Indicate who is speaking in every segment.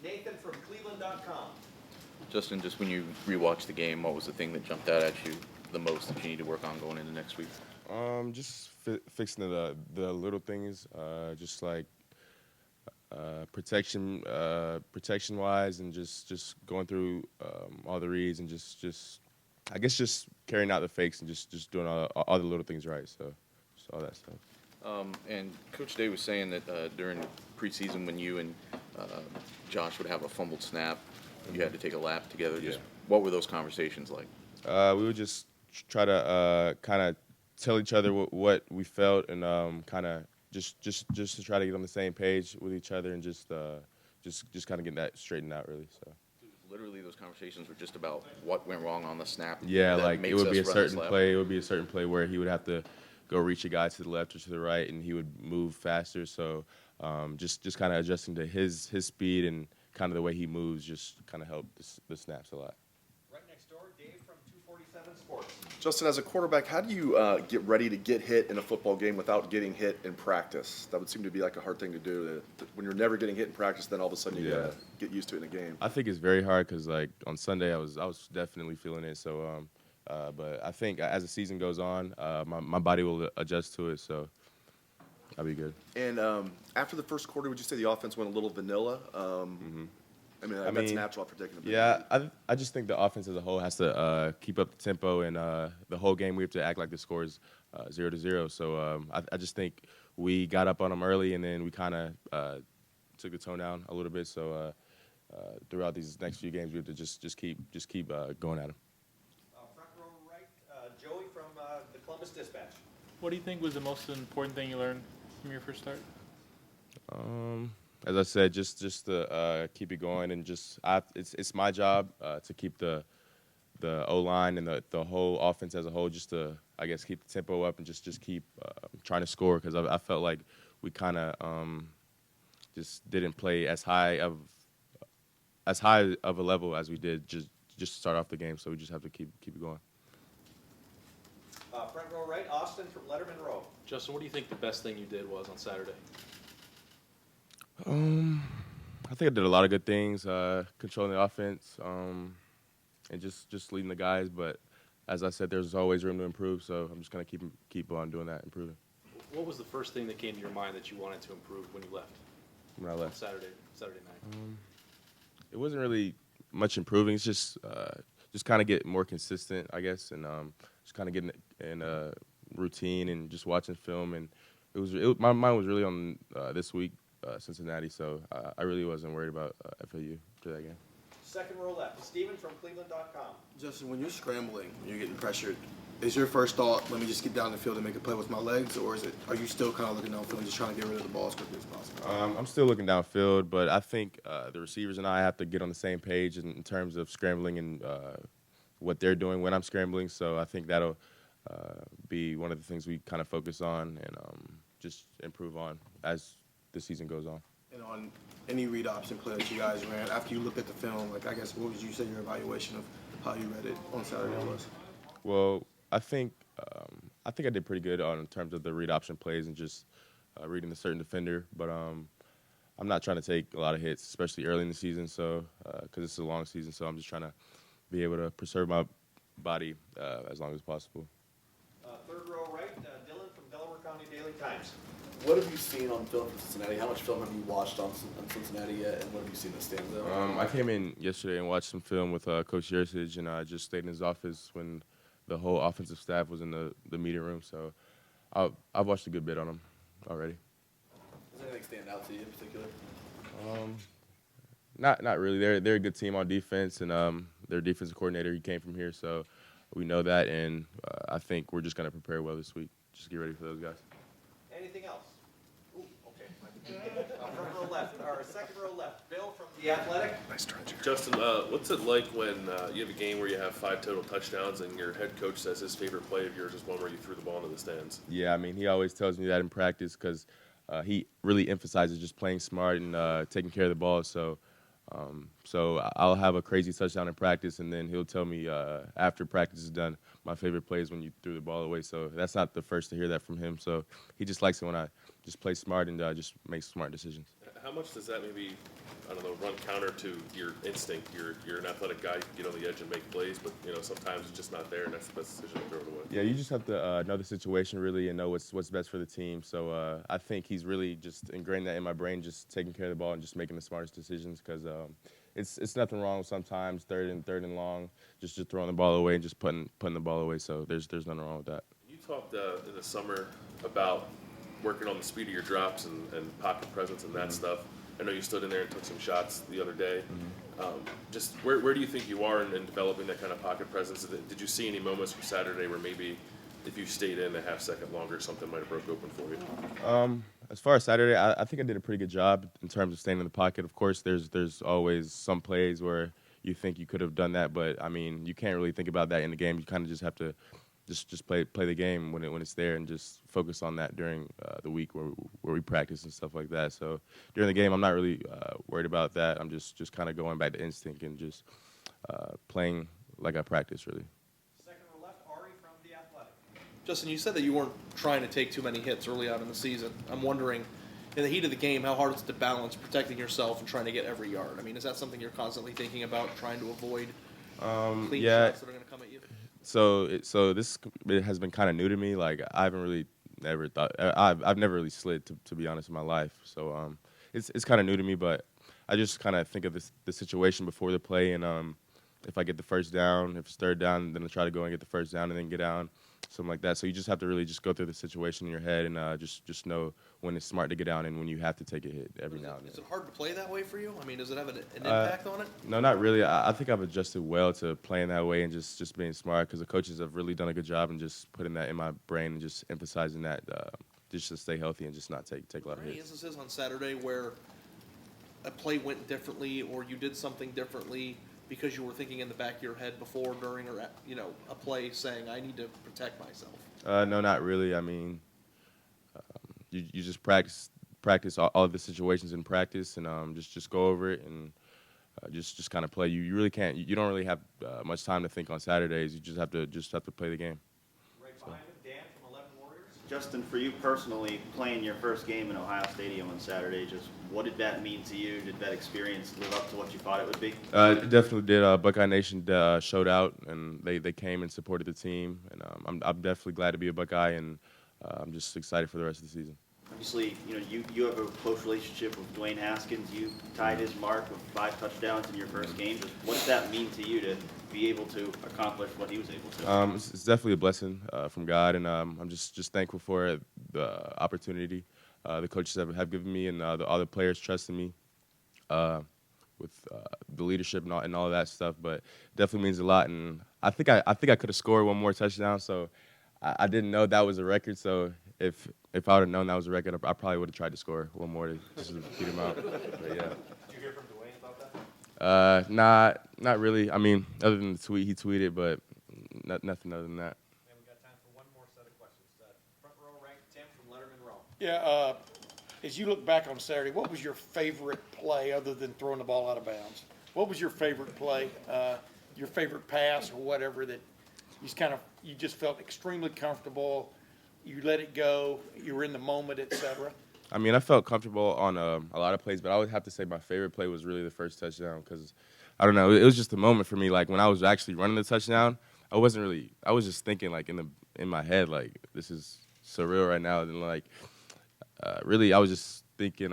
Speaker 1: Nathan from Cleveland.com.
Speaker 2: Justin, just when you rewatched the game, what was the thing that jumped out at you the most that you need to work on going into next week?
Speaker 3: Just fixing the little things, just like protection wise, and just going through all the reads and just I guess just carrying out the fakes and just doing all the little things right. So just all that stuff.
Speaker 2: And Coach Day was saying that during preseason when you and Josh would have a fumbled snap, you had to take a lap together. Just what were those conversations like?
Speaker 3: We would just try to kind of tell each other what we felt, and kind of just to try to get on the same page with each other, and just kind of get that straightened out, really. So.
Speaker 2: Literally, those conversations were just about what went wrong on the snap.
Speaker 3: Yeah, like it would be a certain
Speaker 2: left.
Speaker 3: play. It would be a certain play where he would have to go reach a guy to the left or to the right, and he would move faster. So just kind of adjusting to his speed and kind of the way he moves just kind of helped the snaps a lot.
Speaker 1: Right next door, Dave from 247 Sports.
Speaker 4: Justin, as a quarterback, how do you get ready to get hit in a football game without getting hit in practice? That would seem to be like a hard thing to do. When you're never getting hit in practice, then all of a sudden you gotta get used to it in a game.
Speaker 3: I think it's very hard because like on Sunday I was definitely feeling it. So, but I think as the season goes on, my body will adjust to it. So I'll be good.
Speaker 4: And after the first quarter, would you say the offense went a little vanilla? I mean, that's natural after taking a big lead.
Speaker 3: I just think the offense as a whole has to keep up the tempo, and the whole game we have to act like the score is 0-0. So I just think we got up on them early, and then we kind of took the tone down a little bit. So throughout these next few games, we have to just keep going at them.
Speaker 1: Front row right, Joey from the Columbus Dispatch.
Speaker 5: What do you think was the most important thing you learned from your first start?
Speaker 3: As I said, just to keep it going, and it's my job to keep the O-line and the whole offense as a whole, just to, I guess, keep the tempo up and just keep trying to score, because I felt like we kind of just didn't play as high of a level as we did just to start off the game. So we just have to keep it going.
Speaker 1: Front row right, Austin from Lettermen Row.
Speaker 6: Justin, what do you think the best thing you did was on Saturday?
Speaker 3: I think I did a lot of good things, controlling the offense, and just leading the guys. But as I said, there's always room to improve. So I'm just gonna keep on doing that, improving.
Speaker 6: What was the first thing that came to your mind that you wanted to improve when you left?
Speaker 3: When I left
Speaker 6: Saturday night.
Speaker 3: it wasn't really much improving. It's just kind of get more consistent, I guess, and just kind of getting in a routine and just watching film. And my mind was really on this week. Cincinnati, so I really wasn't worried about FAU for that game.
Speaker 1: Second row left, Steven from Cleveland.com.
Speaker 7: Justin, when you're scrambling, when you're getting pressured, is your first thought, let me just get down the field and make a play with my legs, or are you still kind of looking downfield and just trying to get rid of the ball as quickly as possible?
Speaker 3: I'm still looking downfield, but I think the receivers and I have to get on the same page in terms of scrambling and what they're doing when I'm scrambling. So I think that'll be one of the things we kind of focus on and just improve on as the season goes on.
Speaker 7: And on any read option play that you guys ran, after you looked at the film, like I guess what would you say your evaluation of how you read it on Saturday was?
Speaker 3: Well, I think I did pretty good in terms of the read option plays and just reading the certain defender. But I'm not trying to take a lot of hits, especially early in the season. So because it's a long season, so I'm just trying to be able to preserve my body as long as possible.
Speaker 1: Third row right, Dylan from Delaware County Daily Times.
Speaker 4: What have you seen on film from Cincinnati? How much film have you watched on Cincinnati yet, and what have you seen that stands out?
Speaker 3: I came in yesterday and watched some film with Coach Yersich, and I just stayed in his office when the whole offensive staff was in the meeting room. So I've watched a good bit on him already.
Speaker 4: Does anything stand out to you in particular?
Speaker 3: Not really. They're a good team on defense, and their defensive coordinator, he came from here, so we know that, and I think we're just going to prepare well this week. Just get ready for those guys.
Speaker 1: Anything else? Ooh, okay. Front row left, or second row left, Bill from The Athletic.
Speaker 4: Nice turn, Jerry.
Speaker 8: Justin, what's it like when you have a game where you have 5 total touchdowns and your head coach says his favorite play of yours is one where you threw the ball into the stands?
Speaker 3: Yeah, I mean, he always tells me that in practice because he really emphasizes just playing smart and taking care of the ball. So I'll have a crazy touchdown in practice, and then he'll tell me after practice is done, my favorite play is when you threw the ball away. So that's not the first to hear that from him. So he just likes it when I just play smart and just make smart decisions.
Speaker 8: How much does that maybe, I don't know, run counter to your instinct? You're an athletic guy, you get on the edge and make plays, but sometimes it's just not there, and that's the best decision to throw it away.
Speaker 3: Yeah, you just have to know the situation really and know what's best for the team. So I think he's really just ingrained that in my brain, just taking care of the ball and just making the smartest decisions. Because it's nothing wrong with sometimes third and long, just throwing the ball away and just putting the ball away. So there's nothing wrong with that.
Speaker 8: You talked in the summer about working on the speed of your drops and pocket presence and that stuff. I know you stood in there and took some shots the other day. Just where do you think you are in developing that kind of pocket presence? Did you see any moments from Saturday where maybe if you stayed in a half second longer, something might have broke open for you?
Speaker 3: As far as Saturday, I think I did a pretty good job in terms of staying in the pocket. Of course, there's always some plays where you think you could have done that, but I mean, you can't really think about that in the game. You kind of just have to just play the game when it's there and just focus on that during the week where we practice and stuff like that. So during the game, I'm not really worried about that. I'm just kind of going back to instinct and just playing like I practice, really.
Speaker 1: Second row left, Ari from The Athletic.
Speaker 9: Justin, you said that you weren't trying to take too many hits early on in the season. I'm wondering, in the heat of the game, how hard is it to balance protecting yourself and trying to get every yard? I mean, is that something you're constantly thinking about, trying to avoid clean shots that are going to come at you?
Speaker 3: So this has been kind of new to me. Like I haven't really never thought I've never really slid to be honest in my life. So it's kind of new to me, but I just kind of think of the situation before the play, and if I get the first down, if it's third down, then I try to go and get the first down and then get down, something like that. So you just have to really just go through the situation in your head and just know when it's smart to get down and when you have to take a hit every now and then.
Speaker 9: Is it hard to play that way for you? I mean, does it have an impact on it?
Speaker 3: No, not really. I think I've adjusted well to playing that way and just being smart, because the coaches have really done a good job in just putting that in my brain and just emphasizing that just to stay healthy and just not take a lot of
Speaker 9: Any
Speaker 3: hits.
Speaker 9: instances on Saturday where a play went differently or you did something differently because you were thinking in the back of your head before, during, or a play saying, I need to protect myself?
Speaker 3: No, not really. I mean, you just practice all of the situations in practice and just go over it and just kind of play. You really can't. You don't really have much time to think on Saturdays. You just have to play the game.
Speaker 1: Right behind him, Dan from 11 Warriors.
Speaker 10: Justin, for you personally, playing your first game in Ohio Stadium on Saturday, just what did that mean to you? Did that experience live up to what you thought it would be?
Speaker 3: It definitely did. Buckeye Nation showed out, and they came and supported the team. And I'm definitely glad to be a Buckeye, and I'm just excited for the rest of the season.
Speaker 10: Obviously, you have a close relationship with Dwayne Haskins. You tied his mark with 5 touchdowns in your first game. Just what does that mean to you to be able to accomplish what he was able to?
Speaker 3: It's definitely a blessing from God, and I'm just thankful for the opportunity the coaches have given me, and all the players trusting me with the leadership and all of that stuff. But it definitely means a lot, and I think I could have scored one more touchdown. So I didn't know that was a record. So if I would have known that was a record, I probably would have tried to score one more to just beat him out. But yeah.
Speaker 1: Did you hear from Dwayne about that?
Speaker 3: Not really. I mean, other than the tweet he tweeted, but nothing other than that.
Speaker 1: And we got time for one more set of questions. Front row ranked Tim from Lettermen Row.
Speaker 11: Yeah, as you look back on Saturday, what was your favorite play other than throwing the ball out of bounds? What was your favorite play, your favorite pass or whatever that you just felt extremely comfortable, you let it go, you were in the moment, et cetera?
Speaker 3: I mean, I felt comfortable on a lot of plays, but I would have to say my favorite play was really the first touchdown, because, I don't know, it was just a moment for me. Like, when I was actually running the touchdown, I was just thinking, like, in my head, like, this is surreal right now. And, like, really, I was just thinking,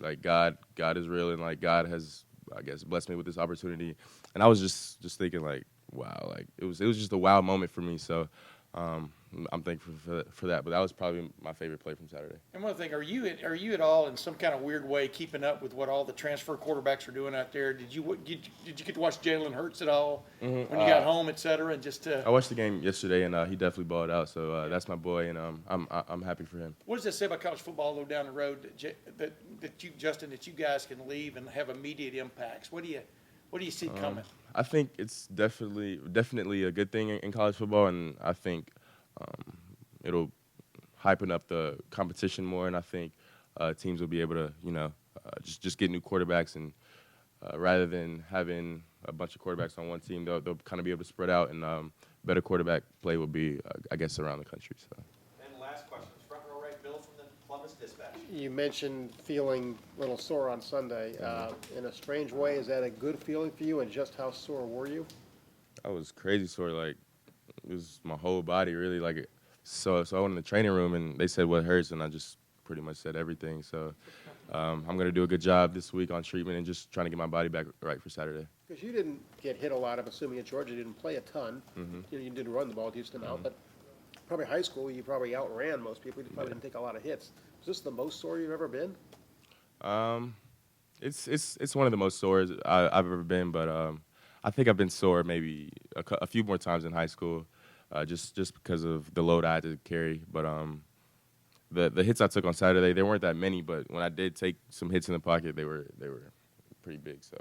Speaker 3: like, God is real, and, like, God has, I guess, blessed me with this opportunity. And I was just thinking, like, wow, like, it was just a wow moment for me. So I'm thankful for that. But that was probably my favorite play from Saturday.
Speaker 11: And one thing, are you at all in some kind of weird way keeping up with what all the transfer quarterbacks are doing out there? Did you get to watch Jalen Hurts at all when you got home, et cetera? And
Speaker 3: I watched the game yesterday, and he definitely balled out. So that's my boy, and I'm happy for him.
Speaker 11: What does that say about college football, though, down the road that you, Justin, that you guys can leave and have immediate impacts? What do you see coming?
Speaker 3: I think it's definitely a good thing in college football, and I think it'll hypen up the competition more, and I think teams will be able to, just get new quarterbacks, and rather than having a bunch of quarterbacks on one team, they'll kind of be able to spread out, and better quarterback play will be, I guess, around the country. So.
Speaker 1: And last question, front row right, Bill from the Columbus Dispatch.
Speaker 12: You mentioned feeling a little sore on Sunday. In a strange way, is that a good feeling for you, and just how sore were you?
Speaker 3: I was crazy sore, like it was my whole body really. Like so I went in the training room and they said what hurts, and I just pretty much said everything. So I'm gonna do a good job this week on treatment and just trying to get my body back right for Saturday.
Speaker 12: Because you didn't get hit a lot, I'm assuming at Georgia, you didn't play a ton. You didn't run the ball, you just out. But probably high school, you probably outran most people. You probably didn't take a lot of hits. Is this the most sore you've ever been?
Speaker 3: It's one of the most sore I've ever been, but I think I've been sore maybe a few more times in high school, just because of the load I had to carry. But the hits I took on Saturday, there weren't that many, but when I did take some hits in the pocket, they were pretty big. So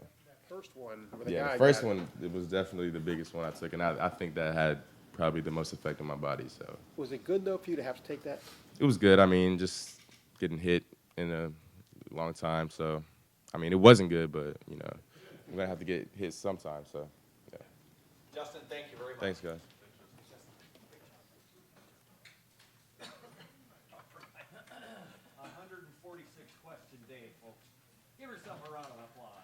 Speaker 12: First one,
Speaker 3: the first one, it was definitely the biggest one I took, and I think that had probably the most effect on my body. So
Speaker 12: Was it good, though, for you to have to take that?
Speaker 3: it was good. I mean, just getting hit in a long time. So I mean, it wasn't good, but I'm gonna have to get hit sometime. So yeah.
Speaker 1: Justin, thank you very much.
Speaker 3: Thanks, guys.
Speaker 13: 146 question day, folks. Give yourself a round of applause.